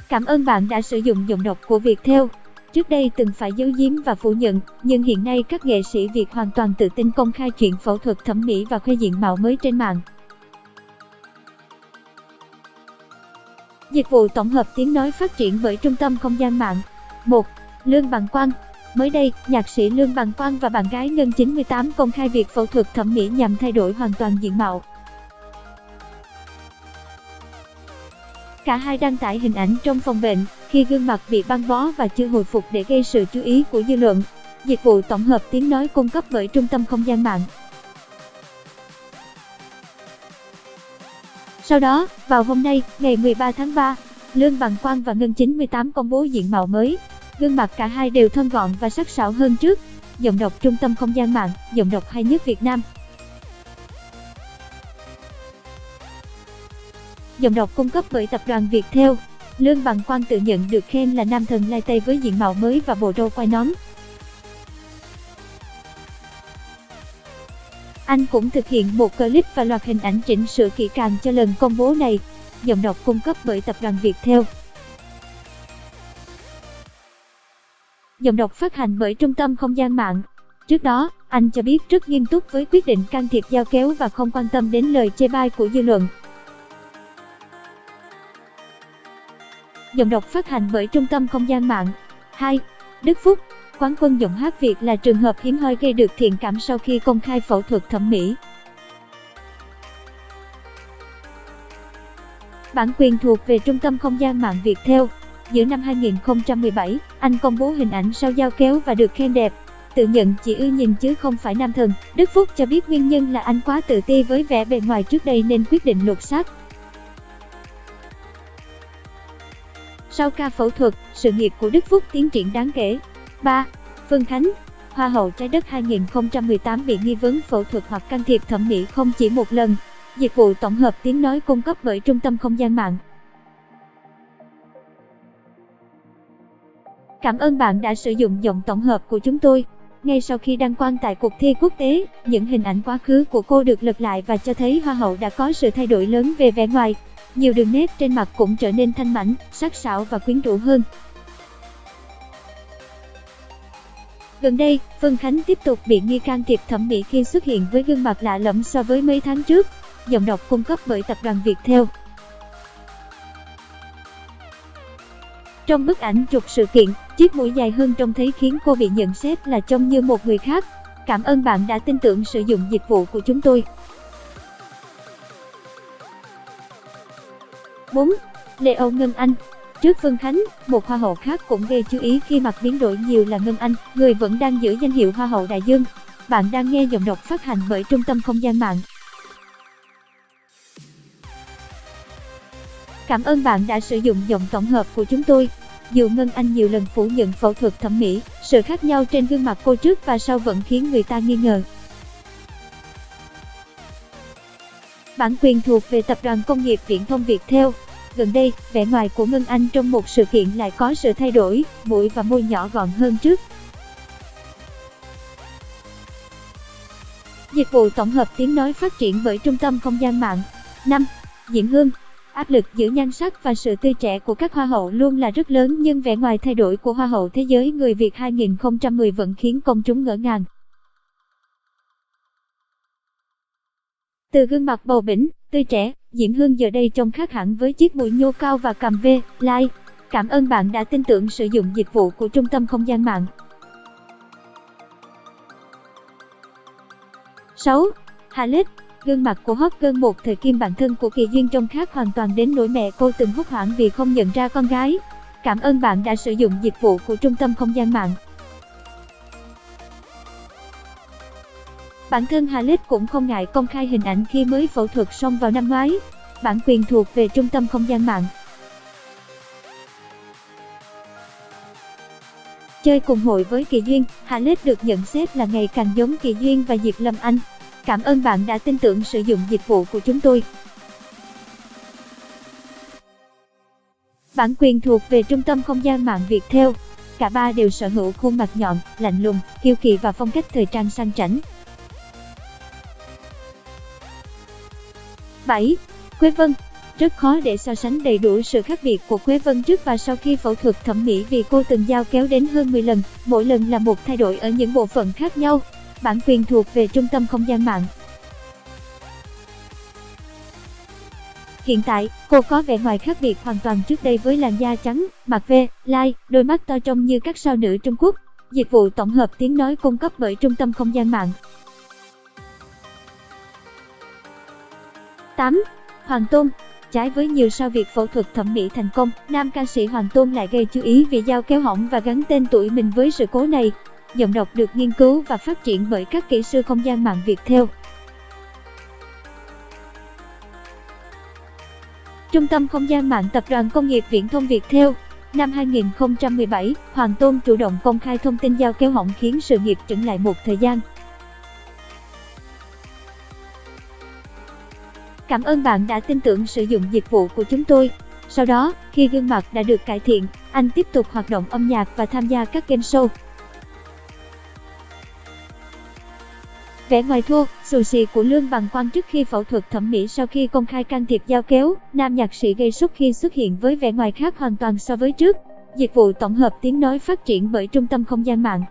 Cảm ơn bạn đã sử dụng giọng đọc của Viettel. Trước đây từng phải giấu giếm và phủ nhận, nhưng hiện nay các nghệ sĩ Việt hoàn toàn tự tin công khai chuyện phẫu thuật thẩm mỹ và khoe diện mạo mới trên mạng. Dịch vụ tổng hợp tiếng nói phát triển bởi Trung tâm Không gian mạng. 1. Lương Bằng Quang. Mới đây, nhạc sĩ Lương Bằng Quang và bạn gái Ngân 98 công khai việc phẫu thuật thẩm mỹ nhằm thay đổi hoàn toàn diện mạo. Cả hai đăng tải hình ảnh trong phòng bệnh, khi gương mặt bị băng bó và chưa hồi phục để gây sự chú ý của dư luận. Dịch vụ tổng hợp tiếng nói cung cấp bởi Trung tâm Không gian mạng. Sau đó, vào hôm nay, ngày 13 tháng 3, Lương Bằng Quang và Ngân 98 công bố diện mạo mới. Gương mặt cả hai đều thon gọn và sắc sảo hơn trước. Giọng đọc Trung tâm Không gian mạng, giọng đọc hay nhất Việt Nam. Giọng đọc cung cấp bởi tập đoàn Viettel. Lương Bằng Quang tự nhận được khen là nam thần lai tây với diện mạo mới và bộ râu quai nón. Anh cũng thực hiện một clip và loạt hình ảnh chỉnh sửa kỹ càng cho lần công bố này. Giọng đọc cung cấp bởi tập đoàn Viettel. Giọng đọc phát hành bởi Trung tâm Không gian mạng. Trước đó, anh cho biết rất nghiêm túc với quyết định can thiệp dao kéo và không quan tâm đến lời chê bai của dư luận. Giọng đọc phát hành bởi Trung tâm Không gian mạng. 2. Đức Phúc. Quán quân giọng hát Việt là trường hợp hiếm hoi gây được thiện cảm sau khi công khai phẫu thuật thẩm mỹ. Bản quyền thuộc về Trung tâm Không gian mạng Viettel. Giữa năm 2017, anh công bố hình ảnh sau dao kéo và được khen đẹp. Tự nhận chỉ ưa nhìn chứ không phải nam thần. Đức Phúc cho biết nguyên nhân là anh quá tự ti với vẻ bề ngoài trước đây nên quyết định lột xác. Sau ca phẫu thuật, sự nghiệp của Đức Phúc tiến triển đáng kể. 3. Phương Khánh. Hoa hậu Trái Đất 2018 bị nghi vấn phẫu thuật hoặc can thiệp thẩm mỹ không chỉ một lần. Dịch vụ tổng hợp tiếng nói cung cấp bởi Trung tâm Không gian mạng. Cảm ơn bạn đã sử dụng giọng tổng hợp của chúng tôi. Ngay sau khi đăng quang tại cuộc thi quốc tế, những hình ảnh quá khứ của cô được lật lại và cho thấy Hoa hậu đã có sự thay đổi lớn về vẻ ngoài. Nhiều đường nét trên mặt cũng trở nên thanh mảnh, sắc sảo và quyến rũ hơn. Gần đây, Phương Khánh tiếp tục bị nghi can thiệp thẩm mỹ khi xuất hiện với gương mặt lạ lẫm so với mấy tháng trước. Giọng đọc cung cấp bởi tập đoàn Viettel. Trong bức ảnh chụp sự kiện, chiếc mũi dài hơn trông thấy khiến cô bị nhận xét là trông như một người khác. Cảm ơn bạn đã tin tưởng sử dụng dịch vụ của chúng tôi. 4. Lê Âu Ngân Anh. Trước Phương Khánh, một hoa hậu khác cũng gây chú ý khi mặt biến đổi nhiều là Ngân Anh, người vẫn đang giữ danh hiệu Hoa hậu Đại Dương. Bạn đang nghe giọng đọc phát hành bởi Trung tâm Không gian mạng. Cảm ơn bạn đã sử dụng giọng tổng hợp của chúng tôi. Dù Ngân Anh nhiều lần phủ nhận phẫu thuật thẩm mỹ, sự khác nhau trên gương mặt cô trước và sau vẫn khiến người ta nghi ngờ. Bản quyền thuộc về Tập đoàn Công nghiệp Viễn thông Viettel. Gần đây, vẻ ngoài của Ngân Anh trong một sự kiện lại có sự thay đổi, mũi và môi nhỏ gọn hơn trước. Dịch vụ tổng hợp tiếng nói phát triển bởi Trung tâm Không gian mạng. 5. Diễm Hương. Áp lực giữ nhan sắc và sự tươi trẻ của các hoa hậu luôn là rất lớn, nhưng vẻ ngoài thay đổi của Hoa hậu Thế giới người Việt 2010 vẫn khiến công chúng ngỡ ngàng. Từ gương mặt bầu bĩnh, tươi trẻ, Diễm Hương giờ đây trông khác hẳn với chiếc mũi nhô cao và cằm V, like. Cảm ơn bạn đã tin tưởng sử dụng dịch vụ của Trung tâm Không gian mạng. 6. Hà Lết. Gương mặt của hot girl một thời kim bạn thân của Kỳ Duyên trông khác hoàn toàn đến nỗi mẹ cô từng hốt hoảng vì không nhận ra con gái. Cảm ơn bạn đã sử dụng dịch vụ của Trung tâm Không gian mạng. Bản thân Hà Lết cũng không ngại công khai hình ảnh khi mới phẫu thuật xong vào năm ngoái. Bản quyền thuộc về Trung tâm Không gian mạng. Chơi cùng hội với Kỳ Duyên, Hà Lết được nhận xét là ngày càng giống Kỳ Duyên và Diệp Lâm Anh. Cảm ơn bạn đã tin tưởng sử dụng dịch vụ của chúng tôi. Bản quyền thuộc về Trung tâm Không gian mạng Viettel. Cả ba đều sở hữu khuôn mặt nhọn, lạnh lùng, kiêu kỳ và phong cách thời trang sang chảnh. 7. Quế Vân. Rất khó để so sánh đầy đủ sự khác biệt của Quế Vân trước và sau khi phẫu thuật thẩm mỹ vì cô từng dao kéo đến hơn 10 lần, mỗi lần là một thay đổi ở những bộ phận khác nhau. Bản quyền thuộc về Trung tâm Không gian mạng. Hiện tại, cô có vẻ ngoài khác biệt hoàn toàn trước đây với làn da trắng, mặt V, lai, đôi mắt to trông như các sao nữ Trung Quốc. Dịch vụ tổng hợp tiếng nói cung cấp bởi Trung tâm Không gian mạng. 8. Hoàng Tôn. Trái với nhiều sao Việt phẫu thuật thẩm mỹ thành công, nam ca sĩ Hoàng Tôn lại gây chú ý vì dao kéo hỏng và gắn tên tuổi mình với sự cố này. Giọng đọc được nghiên cứu và phát triển bởi các kỹ sư không gian mạng Viettel. Trung tâm Không gian mạng Tập đoàn Công nghiệp Viễn thông Viettel. Năm 2017, Hoàng Tôn chủ động công khai thông tin dao kéo hỏng khiến sự nghiệp chững lại một thời gian. Cảm ơn bạn đã tin tưởng sử dụng dịch vụ của chúng tôi. Sau đó, khi gương mặt đã được cải thiện, anh tiếp tục hoạt động âm nhạc và tham gia các game show. Vẻ ngoài thô, xù xì của Lương Bằng Quang trước khi phẫu thuật thẩm mỹ. Sau khi công khai can thiệp dao kéo, nam nhạc sĩ gây sốc khi xuất hiện với vẻ ngoài khác hoàn toàn so với trước. Dịch vụ tổng hợp tiếng nói phát triển bởi Trung tâm Không gian mạng.